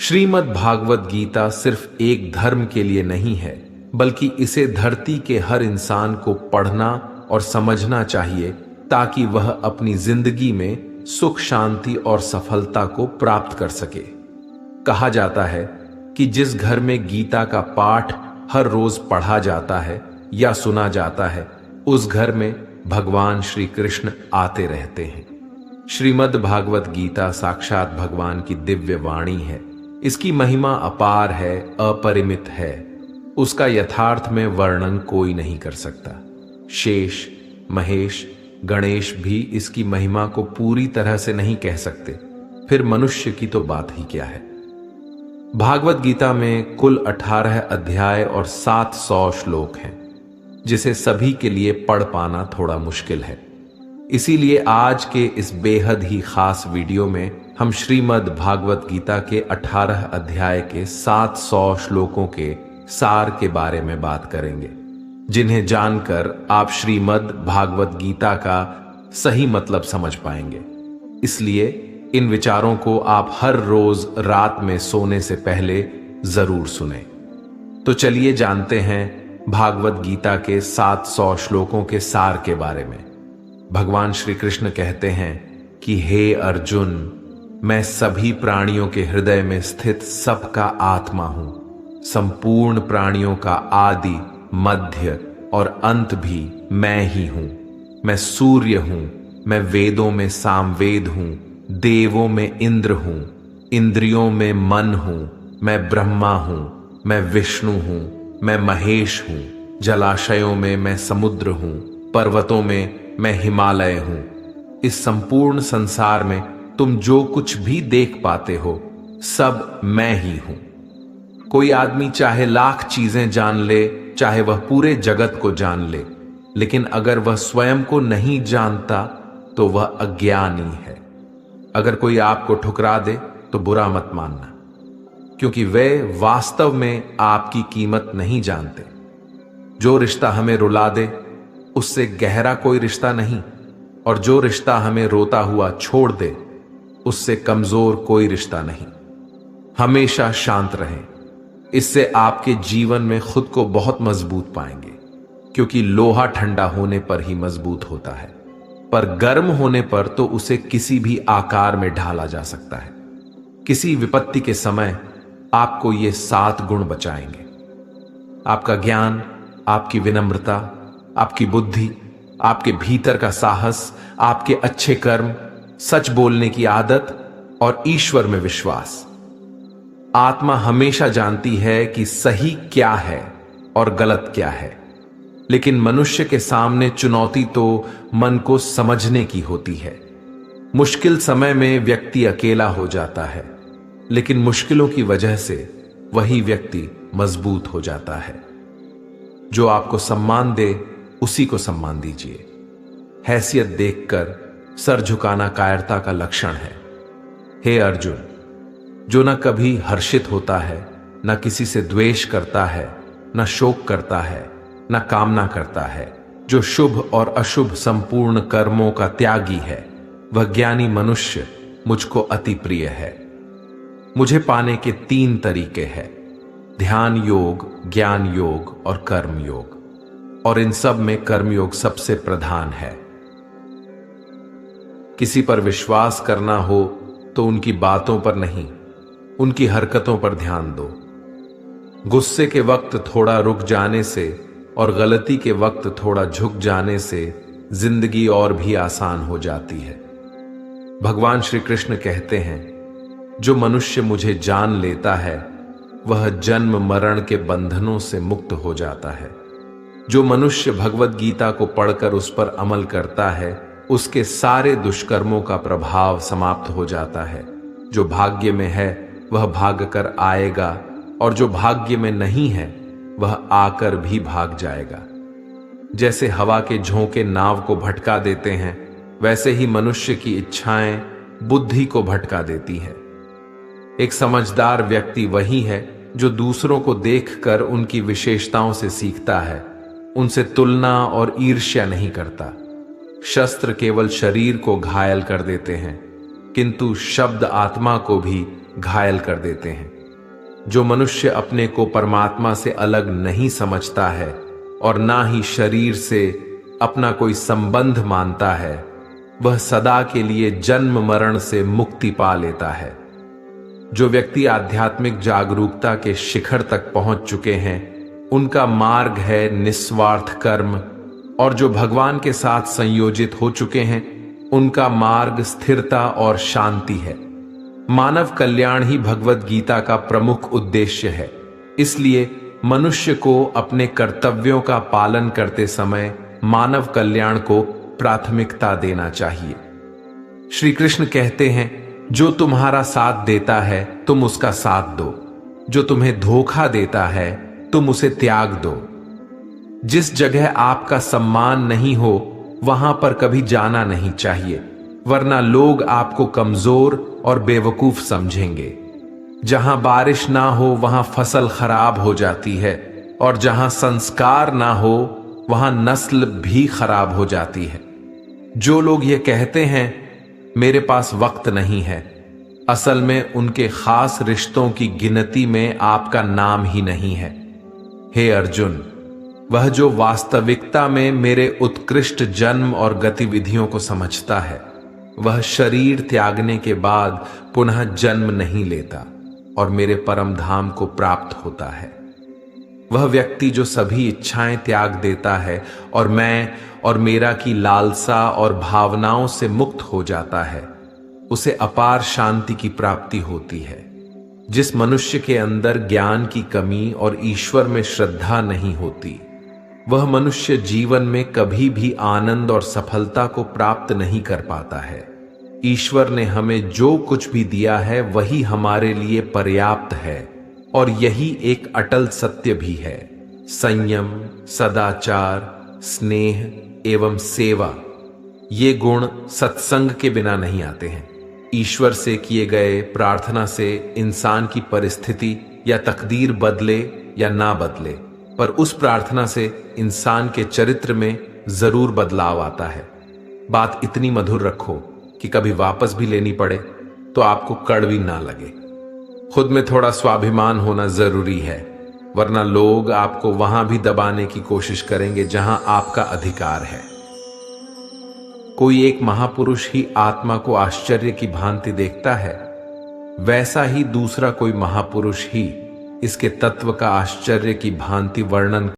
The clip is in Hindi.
श्रीमद् भागवत गीता सिर्फ एक धर्म के लिए नहीं है, बल्कि इसे धरती के हर इंसान को पढ़ना और समझना चाहिए ताकि वह अपनी जिंदगी में सुख, शांति और सफलता को प्राप्त कर सके। कहा जाता है कि जिस घर में गीता का पाठ हर रोज पढ़ा जाता है या सुना जाता है, उस घर में भगवान श्री कृष्ण आते रहते हैं। श्रीमद् भागवत गीता साक्षात भगवान की दिव्य वाणी है। इसकी महिमा अपार है, अपरिमित है। उसका यथार्थ में वर्णन कोई नहीं कर सकता। शेष, महेश, गणेश भी इसकी महिमा को पूरी तरह से नहीं कह सकते, फिर मनुष्य की तो बात ही क्या है। भागवत गीता में कुल 18 अध्याय और 700 श्लोक हैं, जिसे सभी के लिए पढ़ पाना थोड़ा मुश्किल है। इसीलिए आज के इस बेहद ही खास वीडियो में हम श्रीमद् भागवत गीता के 18 अध्याय के 700 श्लोकों के सार के बारे में बात करेंगे, जिन्हें जानकर आप श्रीमद् भागवत गीता का सही मतलब समझ पाएंगे। इसलिए इन विचारों को आप हर रोज रात में सोने से पहले जरूर सुनें। तो चलिए जानते हैं भागवत गीता के 700 श्लोकों के सार के बारे में। भगवान श्री कृष्ण कहते हैं कि हे अर्जुन, मैं सभी प्राणियों के हृदय में स्थित सबका आत्मा हूं। संपूर्ण प्राणियों का आदि, मध्य और अंत भी मैं ही हूं। मैं सूर्य हूं, मैं वेदों में सामवेद हूं, देवों में इंद्र हूं, इंद्रियों में मन हूं, मैं ब्रह्मा हूं, मैं विष्णु हूं, मैं महेश हूं, जलाशयों में मैं समुद्र हूं, पर्वतों में मैं हिमालय हूं। इस संपूर्ण संसार में तुम जो कुछ भी देख पाते हो, सब मैं ही हूं। कोई आदमी चाहे लाख चीजें जान ले, चाहे वह पूरे जगत को जान ले, लेकिन अगर वह स्वयं को नहीं जानता तो वह अज्ञानी है। अगर कोई आपको ठुकरा दे तो बुरा मत मानना, क्योंकि वे वास्तव में आपकी कीमत नहीं जानते। जो रिश्ता हमें रुला दे उससे गहरा कोई रिश्ता नहीं, और जो रिश्ता हमें रोता हुआ छोड़ दे उससे कमजोर कोई रिश्ता नहीं। हमेशा शांत रहें, इससे आपके जीवन में खुद को बहुत मजबूत पाएंगे, क्योंकि लोहा ठंडा होने पर ही मजबूत होता है, पर गर्म होने पर तो उसे किसी भी आकार में ढाला जा सकता है। किसी विपत्ति के समय आपको ये 7 गुण बचाएंगे: आपका ज्ञान, आपकी विनम्रता, आपकी बुद्धि, आपके भीतर का साहस, आपके अच्छे कर्म, सच बोलने की आदत और ईश्वर में विश्वास। आत्मा हमेशा जानती है कि सही क्या है और गलत क्या है, लेकिन मनुष्य के सामने चुनौती तो मन को समझने की होती है। मुश्किल समय में व्यक्ति अकेला हो जाता है, लेकिन मुश्किलों की वजह से वही व्यक्ति मजबूत हो जाता है। जो आपको सम्मान दे उसी को सम्मान दीजिए। हैसियत देखकर सर झुकाना कायरता का लक्षण है। हे अर्जुन, जो न कभी हर्षित होता है, न किसी से द्वेष करता है, न शोक करता है, न कामना करता है, जो शुभ और अशुभ संपूर्ण कर्मों का त्यागी है, वह ज्ञानी मनुष्य मुझको अति प्रिय है। मुझे पाने के 3 तरीके हैं: ध्यान योग, ज्ञान योग और कर्म योग, और इन सब में कर्मयोग सबसे प्रधान है। किसी पर विश्वास करना हो तो उनकी बातों पर नहीं, उनकी हरकतों पर ध्यान दो। गुस्से के वक्त थोड़ा रुक जाने से और गलती के वक्त थोड़ा झुक जाने से जिंदगी और भी आसान हो जाती है। भगवान श्री कृष्ण कहते हैं, जो मनुष्य मुझे जान लेता है वह जन्म मरण के बंधनों से मुक्त हो जाता है। जो मनुष्य भगवत गीता को पढ़कर उस पर अमल करता है, उसके सारे दुष्कर्मों का प्रभाव समाप्त हो जाता है। जो भाग्य में है वह भाग कर आएगा, और जो भाग्य में नहीं है वह आकर भी भाग जाएगा। जैसे हवा के झोंके नाव को भटका देते हैं, वैसे ही मनुष्य की इच्छाएं बुद्धि को भटका देती हैं। एक समझदार व्यक्ति वही है जो दूसरों को देखकर उनकी विशेषताओं से सीखता है, उनसे तुलना और ईर्ष्या नहीं करता। शस्त्र केवल शरीर को घायल कर देते हैं, किंतु शब्द आत्मा को भी घायल कर देते हैं। जो मनुष्य अपने को परमात्मा से अलग नहीं समझता है और ना ही शरीर से अपना कोई संबंध मानता है, वह सदा के लिए जन्म मरण से मुक्ति पा लेता है। जो व्यक्ति आध्यात्मिक जागरूकता के शिखर तक पहुंच चुके हैं, उनका मार्ग है निस्वार्थ कर्म, और जो भगवान के साथ संयोजित हो चुके हैं, उनका मार्ग स्थिरता और शांति है। मानव कल्याण ही भगवत गीता का प्रमुख उद्देश्य है। इसलिए मनुष्य को अपने कर्तव्यों का पालन करते समय मानव कल्याण को प्राथमिकता देना चाहिए। श्री कृष्ण कहते हैं, जो तुम्हारा साथ देता है तुम उसका साथ दो, जो तुम्हें धोखा देता है तुम उसे त्याग दो। जिस जगह आपका सम्मान नहीं हो वहां पर कभी जाना नहीं चाहिए, वरना लोग आपको कमजोर और बेवकूफ समझेंगे। जहां बारिश ना हो वहां फसल खराब हो जाती है, और जहां संस्कार ना हो वहां नस्ल भी खराब हो जाती है। जो लोग ये कहते हैं मेरे पास वक्त नहीं है, असल में उनके खास रिश्तों की गिनती में आपका नाम ही नहीं है। हे अर्जुन, वह जो वास्तविकता में मेरे उत्कृष्ट जन्म और गतिविधियों को समझता है, वह शरीर त्यागने के बाद पुनः जन्म नहीं लेता और मेरे परम धाम को प्राप्त होता है। वह व्यक्ति जो सभी इच्छाएं त्याग देता है और मैं और मेरा की लालसा और भावनाओं से मुक्त हो जाता है, उसे अपार शांति की प्राप्ति होती है। जिस मनुष्य के अंदर ज्ञान की कमी और ईश्वर में श्रद्धा नहीं होती, वह मनुष्य जीवन में कभी भी आनंद और सफलता को प्राप्त नहीं कर पाता है। ईश्वर ने हमें जो कुछ भी दिया है वही हमारे लिए पर्याप्त है, और यही एक अटल सत्य भी है। संयम, सदाचार, स्नेह एवं सेवा, ये गुण सत्संग के बिना नहीं आते हैं। ईश्वर से किए गए प्रार्थना से इंसान की परिस्थिति या तकदीर बदले या ना बदले, पर उस प्रार्थना से इंसान के चरित्र में जरूर बदलाव आता है। बात इतनी मधुर रखो कि कभी वापस भी लेनी पड़े तो आपको कड़वी ना लगे। खुद में थोड़ा स्वाभिमान होना जरूरी है, वरना लोग आपको वहां भी दबाने की कोशिश करेंगे जहां आपका अधिकार है। कोई एक महापुरुष ही आत्मा को आश्चर्य की भांति देखता है, वैसा ही दूसरा कोई महापुरुष ही इसके तत्व का आश्चर्य की भांति वर्णन